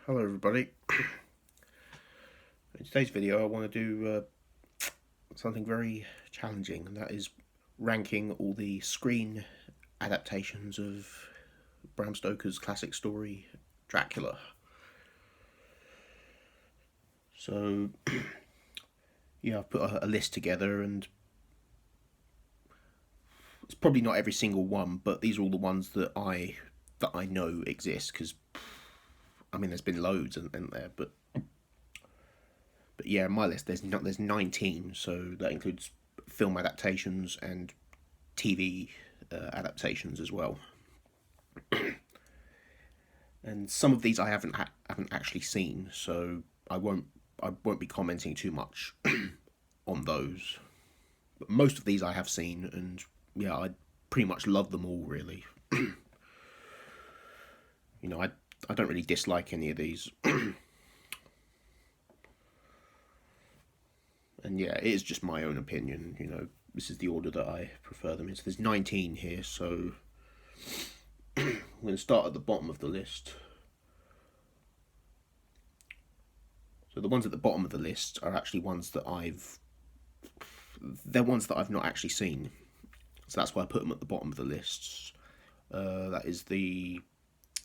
Hello everybody. In today's video I want to do something very challenging, and that is ranking all the screen adaptations of Bram Stoker's classic story Dracula. So yeah, I've put a list together, and it's probably not every single one, but these are all the ones that I know exist, because I mean there's been loads in there, but yeah, my list there's 19, so that includes film adaptations and TV adaptations as well. And some of these I haven't actually seen, so I won't be commenting too much on those. But most of these I have seen, and yeah, I pretty much love them all, really. I don't really dislike any of these. And yeah, it is just my own opinion. This is the order that I prefer them in. So there's 19 here, so I'm going to start at the bottom of the list. So the ones at the bottom of the list are actually ones that they're ones that I've not actually seen. So that's why I put them at the bottom of the list.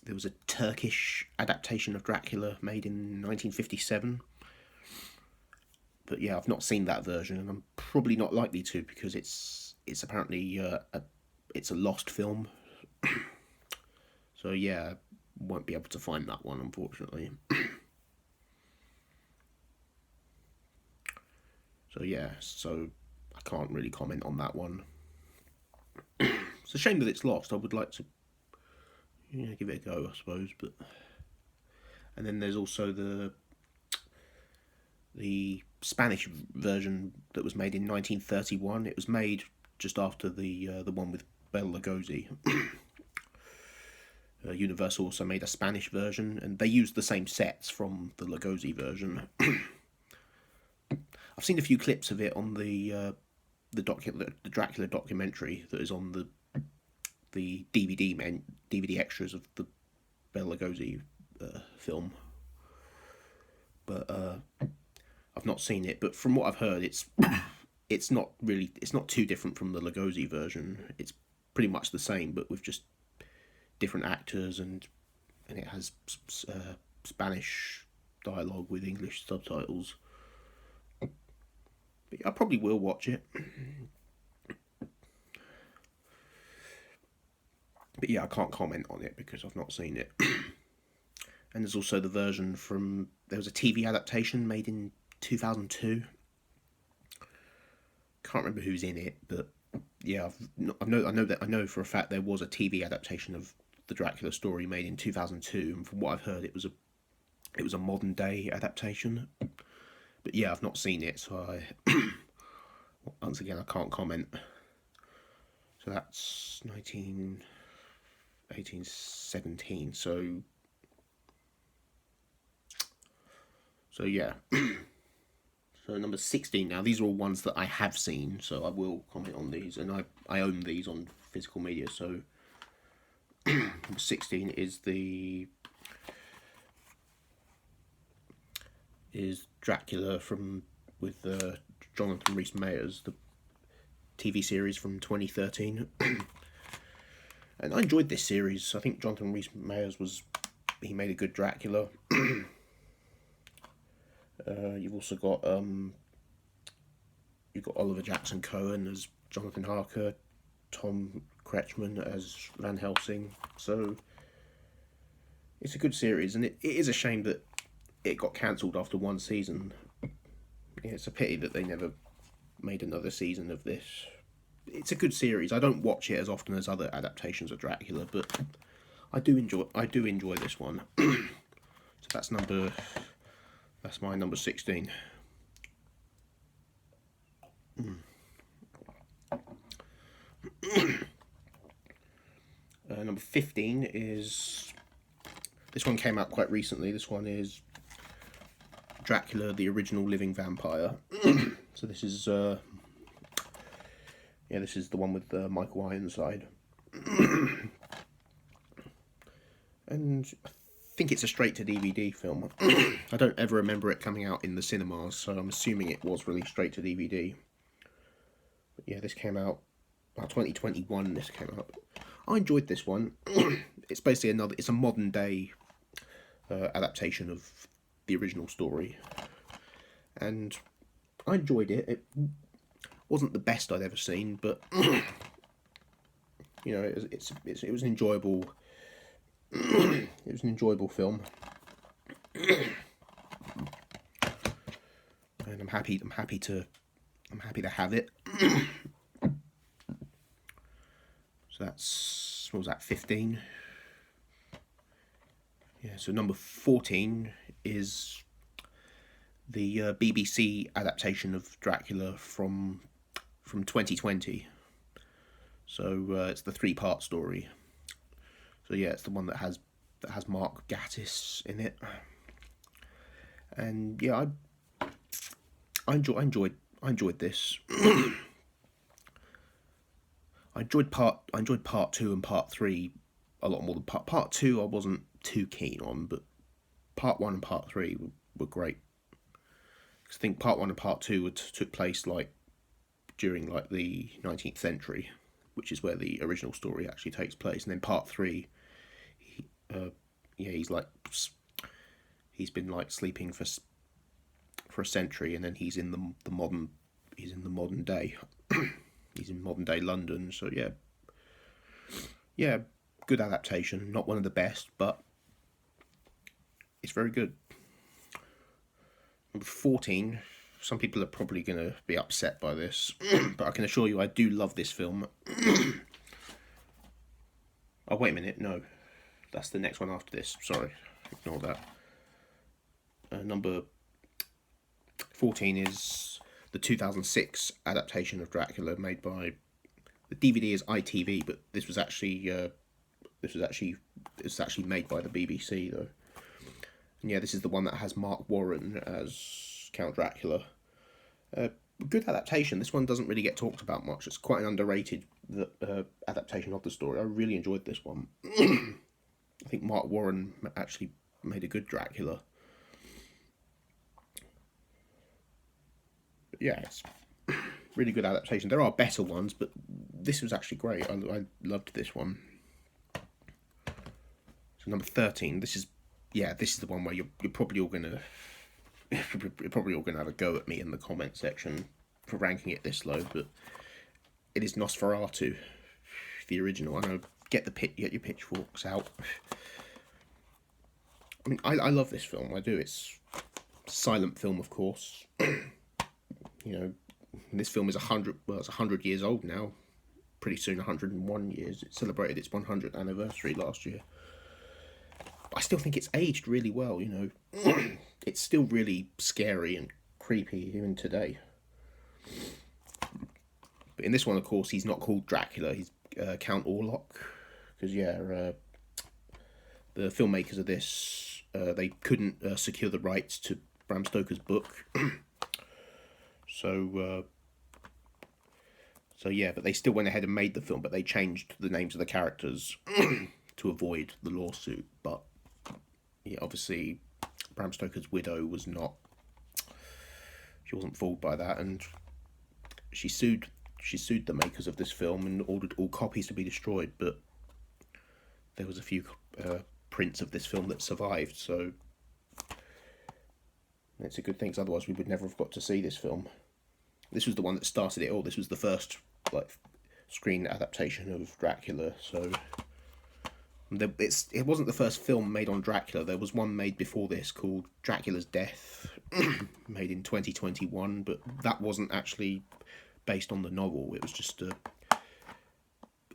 There was a Turkish adaptation of Dracula made in 1957. But yeah, I've not seen that version, and I'm probably not likely to, because it's apparently it's a lost film. So yeah, I won't be able to find that one, unfortunately. So yeah, I can't really comment on that one. It's a shame that it's lost. I would like to give it a go, I suppose. But and then there's also the Spanish version that was made in 1931. It was made just after the one with Bela Lugosi. Universal also made a Spanish version, and they used the same sets from the Lugosi version. I've seen a few clips of it on the Dracula documentary that is on the DVD extras of the Bela Lugosi film, but I've not seen it. But from what I've heard, it's not too different from the Lugosi version. It's pretty much the same, but with just different actors, and it has Spanish dialogue with English subtitles. But I probably will watch it. But yeah, I can't comment on it because I've not seen it. And there's also the version there was a TV adaptation made in 2002. Can't remember who's in it, but yeah, I know for a fact there was a TV adaptation of the Dracula story made in 2002, and from what I've heard, it was a modern day adaptation. But yeah, I've not seen it, so once again I can't comment. So that's 1817. So yeah. So number 16 now. These are all ones that I have seen, so I will comment on these, and I own these on physical media. So number 16 is Dracula with Jonathan Rhys-Meyers, the TV series from 2013. And I enjoyed this series. I think Jonathan Rhys-Meyers he made a good Dracula. You've also got Oliver Jackson Cohen as Jonathan Harker, Tom Kretschmann as Van Helsing. So it's a good series, and it is a shame that it got cancelled after one season. Yeah, it's a pity that they never made another season of this. It's a good series. I don't watch it as often as other adaptations of Dracula, but I do enjoy this one. So that's my number 16. Number 15 is... This one came out quite recently. This one is Dracula, the Original Living Vampire. So this is... this is the one with Michael Ironside. And I think it's a straight-to-DVD film. I don't ever remember it coming out in the cinemas, so I'm assuming it was released straight to DVD. But yeah, this came out... 2021 this came out. I enjoyed this one. It's basically it's a modern day adaptation of the original story. And I enjoyed it. It wasn't the best I'd ever seen, but you know, it was an enjoyable. It was an enjoyable film, and I'm happy to have it. So that's, what was that, 15? Yeah. So number 14 is the BBC adaptation of Dracula from 2020. So it's the 3-part story. So yeah, it's the one that has Mark Gatiss in it. And yeah, I enjoyed this. I enjoyed part 2 and part 3 a lot more than part 2. I wasn't too keen on, but part 1 and part 3 were great. I think part 1 and part 2 took place like during like the 19th century, which is where the original story actually takes place. And then part 3, he's been like sleeping for a century, and then he's in the modern day. He's in modern day London. So yeah, good adaptation. Not one of the best, but it's very good. Number 14. Some people are probably going to be upset by this, but I can assure you I do love this film. Oh, wait a minute, no. That's the next one after this. Sorry, ignore that. Number 14 is the 2006 adaptation of Dracula, made by... The DVD is ITV, but this was actually made by the BBC, though. And yeah, this is the one that has Mark Warren as Count Dracula. Good adaptation. This one doesn't really get talked about much. It's quite an underrated adaptation of the story. I really enjoyed this one. I think Mark Warren actually made a good Dracula. But yeah, it's really good adaptation. There are better ones, but this was actually great. I loved this one. So number 13. This is the one where you're probably all gonna have a go at me in the comment section for ranking it this low, but it is Nosferatu, the original. I know, get your pitchforks out. I mean, I love this film. I do. It's a silent film, of course. You know, this film is 100 years old now. Pretty soon, 101 years. It celebrated its 100th anniversary last year. I still think it's aged really well, you know. It's still really scary and creepy even today. But in this one, of course, he's not called Dracula. He's Count Orlok. Because, yeah, the filmmakers of this, they couldn't secure the rights to Bram Stoker's book. So yeah, but they still went ahead and made the film, but they changed the names of the characters to avoid the lawsuit. But yeah, obviously Bram Stoker's widow wasn't fooled by that, and she sued the makers of this film and ordered all copies to be destroyed. But there was a few prints of this film that survived, so it's a good thing, 'cause otherwise we would never have got to see this film. This was the one that started it all. This was the first screen adaptation of Dracula. So it wasn't the first film made on Dracula. There was one made before this called Dracula's Death, made in 2021, but that wasn't actually based on the novel. It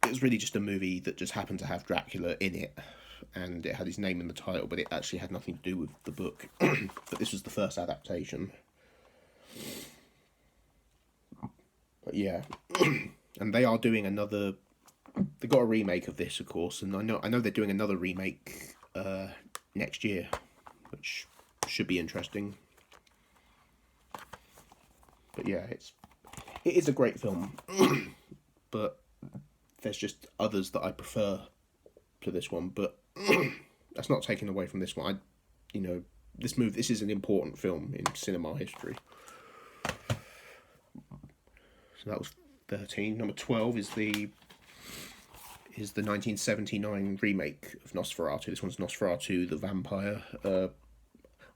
was really just a movie that just happened to have Dracula in it, and it had his name in the title, but it actually had nothing to do with the book. But this was the first adaptation. But yeah, and they are doing another. They got a remake of this, of course, and I know they're doing another remake next year, which should be interesting. But yeah, it is a great film, but there's just others that I prefer to this one. But that's not taken away from this one. This is an important film in cinema history. So that was 13. Number 12 is the 1979 remake of Nosferatu. This one's Nosferatu the Vampire.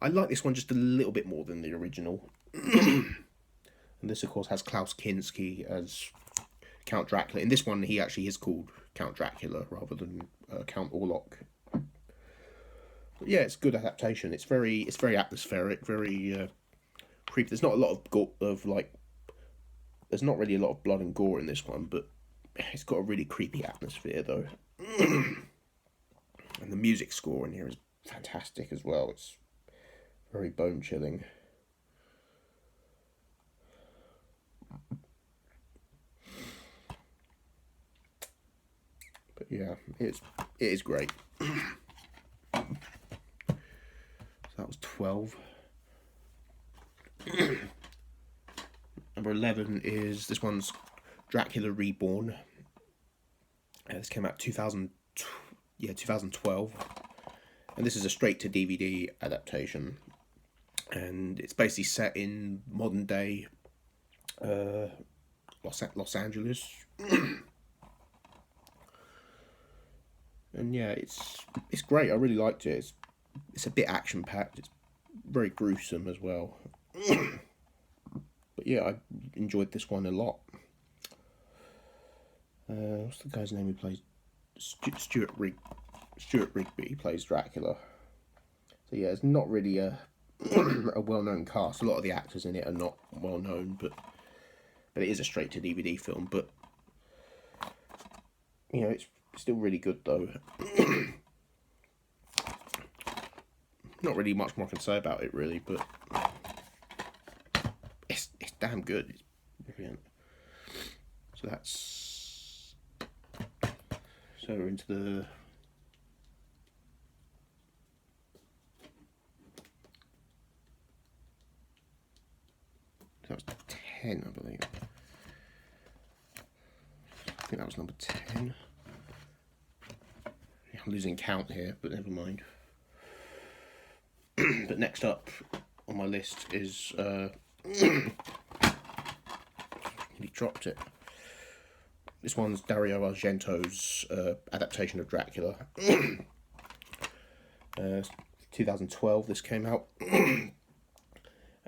I like this one just a little bit more than the original. And this, of course, has Klaus Kinski as Count Dracula. In this one, he actually is called Count Dracula rather than Count Orlok. But yeah, it's a good adaptation. It's very atmospheric, very creepy. There's not a lot there's not really a lot of blood and gore in this one, but it's got a really creepy atmosphere though. And the music score in here is fantastic as well. It's very bone chilling. But yeah, it is great. So that was 12. Number 11 is this one's Dracula Reborn. This came out 2012, and this is a straight to DVD adaptation, and it's basically set in modern day Los Angeles. And yeah, it's great. I really liked it. It's a bit action packed. It's very gruesome as well. But yeah, I enjoyed this one a lot. What's the guy's name who plays Stuart Rigby plays Dracula. So yeah, it's not really a well-known cast. A lot of the actors in it are not well-known, but it is a straight to DVD film. But it's still really good though. Not really much more I can say about it really, but it's damn good. It's brilliant. So we're into the that was 10, I believe. I think that was number 10. Yeah, I'm losing count here, but never mind. But next up on my list is he dropped it. This one's Dario Argento's adaptation of Dracula. 2012 this came out. And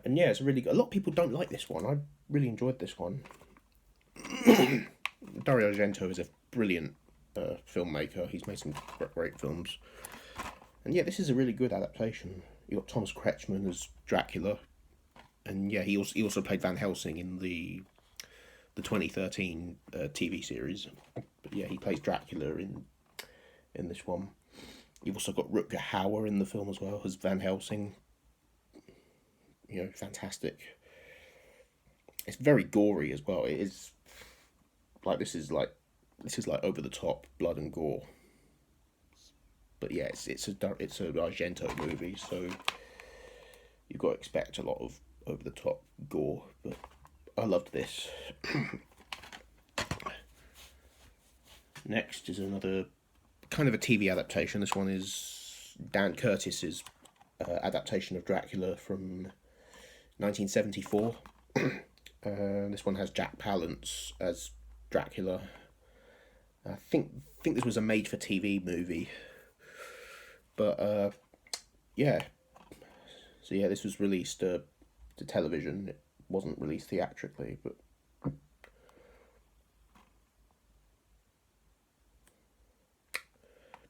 yeah, it's really good. A lot of people don't like this one. I really enjoyed this one. Dario Argento is a brilliant filmmaker. He's made some great films. And yeah, this is a really good adaptation. You got Thomas Kretschmann as Dracula. And yeah, he also played Van Helsing in the 2013 TV series. But yeah, he plays Dracula in this one. You've also got Rutger Hauer in the film as well as Van Helsing. Fantastic. It's very gory as well. It is like this is like over the top blood and gore. But yeah, it's a Argento movie, so you've got to expect a lot of over the top gore. But I loved this. Next is another kind of a TV adaptation. This one is Dan Curtis's adaptation of Dracula from 1974. This one has Jack Palance as Dracula. I think this was a made-for-TV movie. But yeah. So yeah, this was released to television. It wasn't released theatrically, but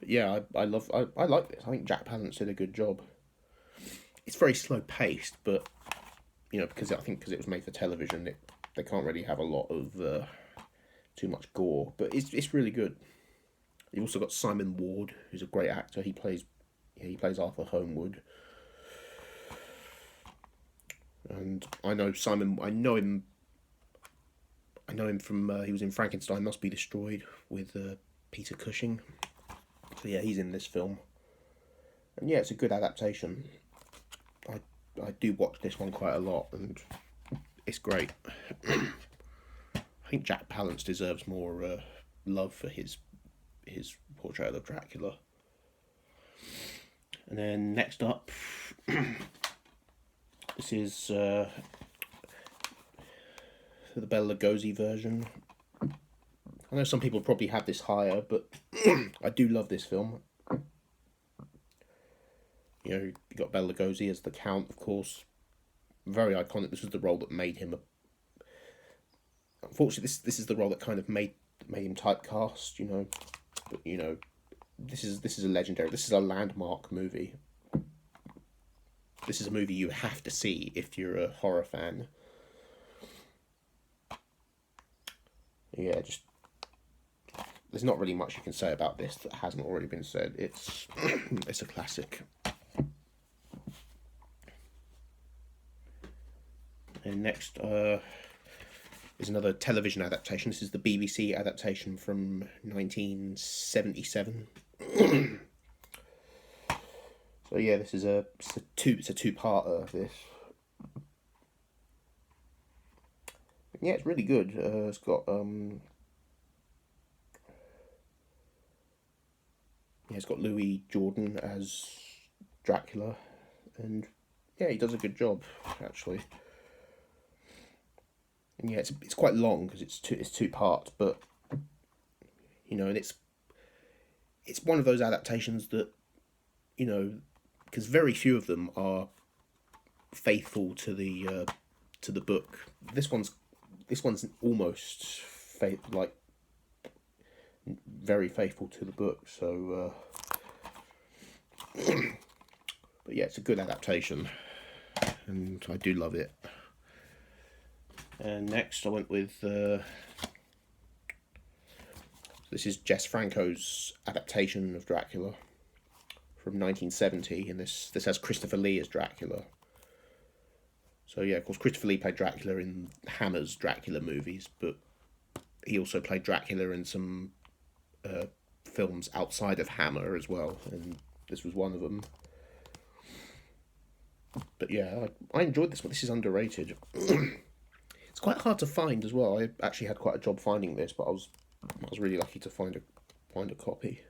yeah, I like this. I think Jack Palance did a good job. It's very slow paced, but because it was made for television, they can't really have a lot of too much gore, but it's really good. You also got Simon Ward, who's a great actor. He plays Arthur Homewood. And I know him from he was in Frankenstein Must Be Destroyed with Peter Cushing. So yeah, he's in this film. And yeah, it's a good adaptation. I do watch this one quite a lot, and it's great. I think Jack Palance deserves more love for his portrayal of Dracula. And then next up, this is the Bela Lugosi version. I know some people probably have this higher, but I do love this film. You know, you got Bela Lugosi as the Count, of course. Very iconic. This was the role that made him. Unfortunately, this is the role that kind of made him typecast. You know, but you know, this is a legendary. This is a landmark movie. This is a movie you have to see if you're a horror fan. Yeah, just there's not really much you can say about this that hasn't already been said. It's it's a classic. And next is another television adaptation. This is the BBC adaptation from 1977. So yeah, this is it's a two-parter. This. Yeah, it's really good. It's got it's got Louis Jordan as Dracula, and yeah, he does a good job actually. And yeah, it's quite long because it's two parts, but you know, and it's one of those adaptations that, you know, because very few of them are faithful to the book. This one's almost like very faithful to the book. So, but yeah, it's a good adaptation, and I do love it. And next, I went with this is Jess Franco's adaptation of Dracula from 1970, and this has Christopher Lee as Dracula. So yeah, of course, Christopher Lee played Dracula in Hammer's Dracula movies, but he also played Dracula in some films outside of Hammer as well, and this was one of them. But yeah, I enjoyed this one. This is underrated. It's quite hard to find as well. I actually had quite a job finding this, but I was really lucky to find a copy.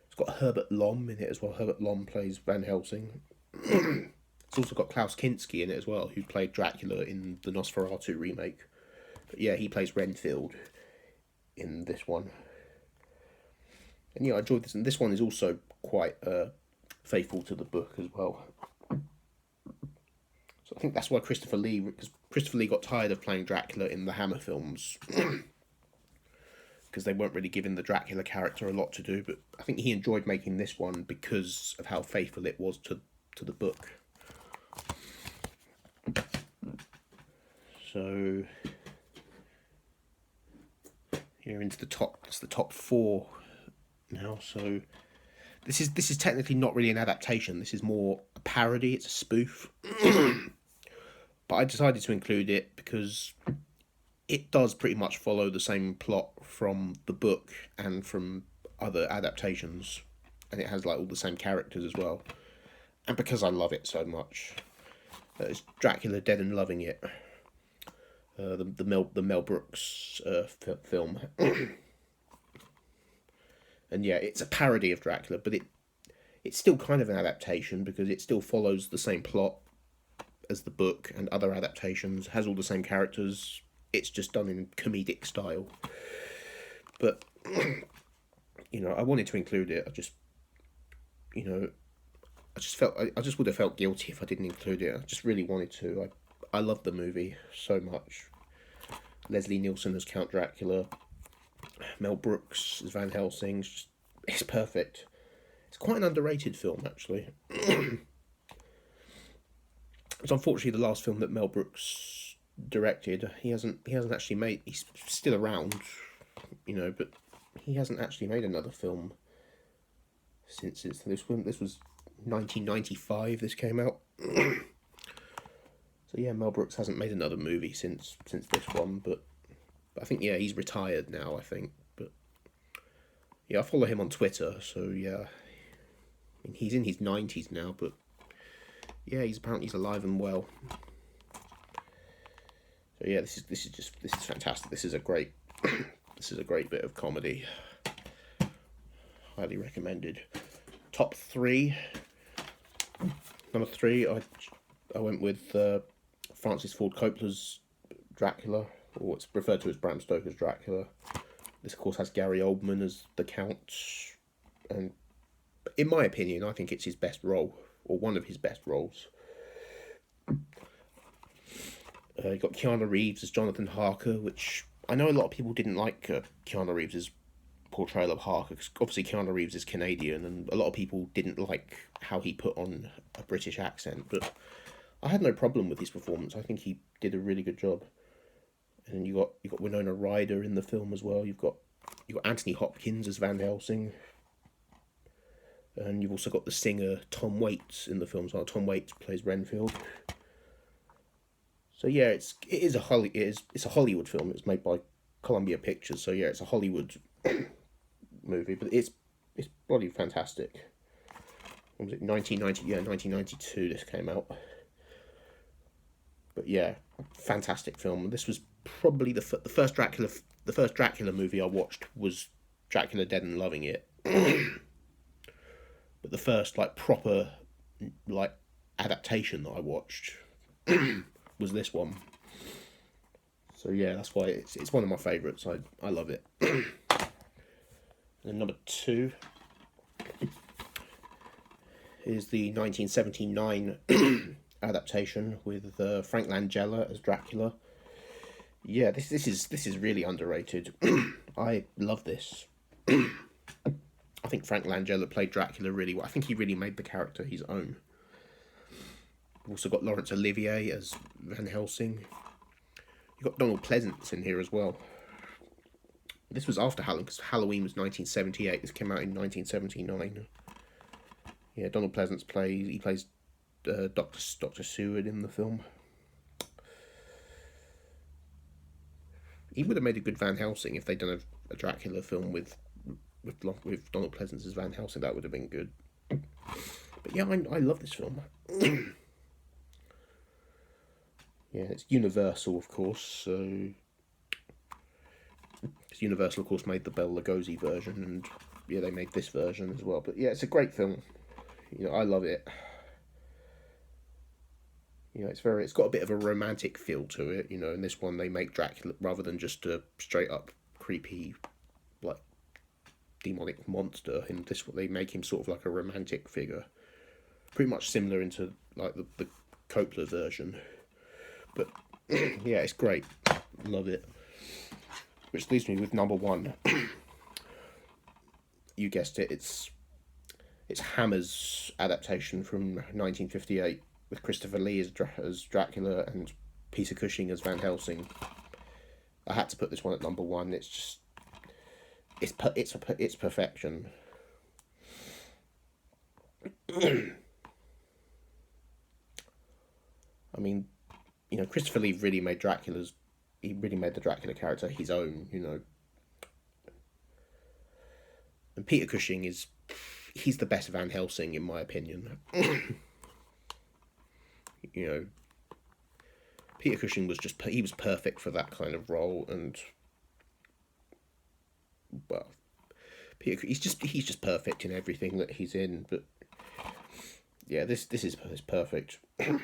It's got Herbert Lom in it as well. Herbert Lom plays Van Helsing. It's also got Klaus Kinski in it as well, who played Dracula in the Nosferatu remake. But yeah, he plays Renfield in this one. And yeah, I enjoyed this. And this one is also quite faithful to the book as well. So I think that's why Christopher Lee got tired of playing Dracula in the Hammer films. Because they weren't really giving the Dracula character a lot to do. But I think he enjoyed making this one because of how faithful it was to the book. So you're into the top four now. So this is technically not really an adaptation. This is more a parody. It's a spoof. But I decided to include it because it does pretty much follow the same plot from the book and from other adaptations, and it has like all the same characters as well. And because I love it so much, it's Dracula Dead and Loving It. The Mel Brooks film. And yeah, it's a parody of Dracula, but it's still kind of an adaptation because it still follows the same plot as the book and other adaptations, has all the same characters. It's just done in comedic style. But you know, I wanted to include it. I just would have felt guilty if I didn't include it. I just really wanted to. I love the movie so much. Leslie Nielsen as Count Dracula, Mel Brooks as Van Helsing. It's perfect. It's quite an underrated film, actually. It's unfortunately the last film that Mel Brooks directed. He hasn't actually made. He's still around, you know, but he hasn't actually made another film since this one. This was 1995. This came out. So yeah, Mel Brooks hasn't made another movie since this one, but I think yeah, he's retired now, I think. But yeah, I follow him on Twitter, so yeah. I mean, he's in his 90s now, but yeah, he's alive and well. So yeah, this is fantastic. This is a great bit of comedy. Highly recommended. Top 3. Number three, I went with Francis Ford Coppola's Dracula, or what's referred to as Bram Stoker's Dracula. This, of course, has Gary Oldman as the Count, and in my opinion, I think it's his best role, or one of his best roles. You got Keanu Reeves as Jonathan Harker, which I know a lot of people didn't like Keanu Reeves' portrayal of Harker, because obviously Keanu Reeves is Canadian, and a lot of people didn't like how he put on a British accent, but I had no problem with his performance. I think he did a really good job. And you got Winona Ryder in the film as well. You've got Anthony Hopkins as Van Helsing, and you've also got the singer Tom Waits in the film as well. Tom Waits plays Renfield. So yeah, it's a Hollywood film. It's made by Columbia Pictures. So yeah, it's a Hollywood movie, but it's bloody fantastic. What was it? 1990? Yeah, 1992. This came out. But yeah, fantastic film. This was probably the first Dracula. The first Dracula movie I watched was Dracula Dead and Loving It. But the first proper adaptation that I watched was this one. So yeah, that's why it's one of my favourites. I love it. And number two is the 1979 adaptation with Frank Langella as Dracula. Yeah, this is really underrated. I love this. I think Frank Langella played Dracula really well. I think he really made the character his own. We've also got Laurence Olivier as Van Helsing. You've got Donald Pleasance in here as well. This was after Halloween, because Halloween was 1978. This came out in 1979. Yeah, Donald Pleasance plays Dr. Seward in the film. He would have made a good Van Helsing if they'd done a Dracula film with Donald Pleasance as Van Helsing. That would have been good. But yeah, I love this film. Yeah, it's Universal, of course. So Universal, of course, made the Bela Lugosi version, and yeah, they made this version as well. But yeah, it's a great film. I love it. It's got a bit of a romantic feel to it. In this one they make Dracula, rather than just a straight up creepy, demonic monster. In this one they make him sort of like a romantic figure, pretty much similar into the Coppola version. But yeah, it's great. Love it. Which leaves me with number one. You guessed it. It's Hammer's adaptation from 1958 with Christopher Lee as Dracula and Peter Cushing as Van Helsing. I had to put this one at number one. It's perfection. I mean, Christopher Lee really made the Dracula character his own, And Peter Cushing he's the best Van Helsing in my opinion. Peter Cushing he was perfect for that kind of role, and well, he's just perfect in everything that he's in. But yeah, this is perfect. So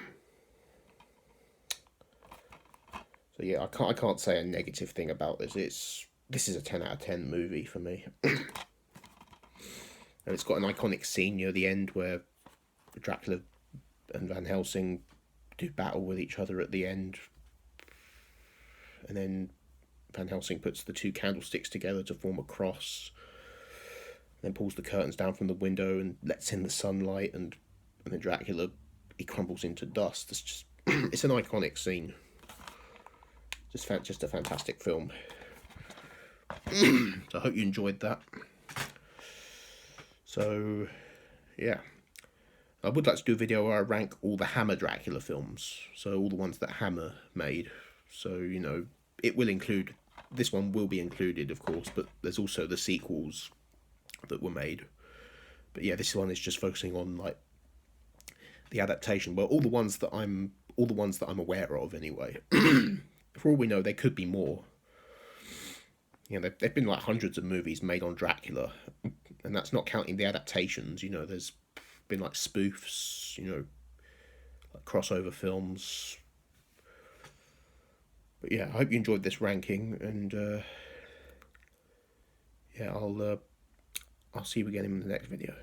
yeah, I can't say a negative thing about this. This is a 10 out of 10 movie for me. And it's got an iconic scene near the end where Dracula and Van Helsing do battle with each other at the end. And then Van Helsing puts the two candlesticks together to form a cross. Then pulls the curtains down from the window and lets in the sunlight. And then Dracula, he crumbles into dust. It's an iconic scene. Just a fantastic film. So I hope you enjoyed that. So, yeah. I would like to do a video where I rank all the Hammer Dracula films. So all the ones that Hammer made. So, it will include... This one will be included, of course, but there's also the sequels that were made. But yeah, this one is just focusing on, the adaptation. Well, all the ones that I'm aware of, anyway. For all we know, there could be more. There've been hundreds of movies made on Dracula, and that's not counting the adaptations. There's been spoofs. crossover films. But yeah, I hope you enjoyed this ranking, and yeah, I'll see you again in the next video.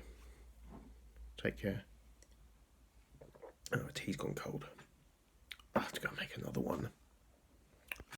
Take care. Oh, my tea's gone cold. I have to go make another one.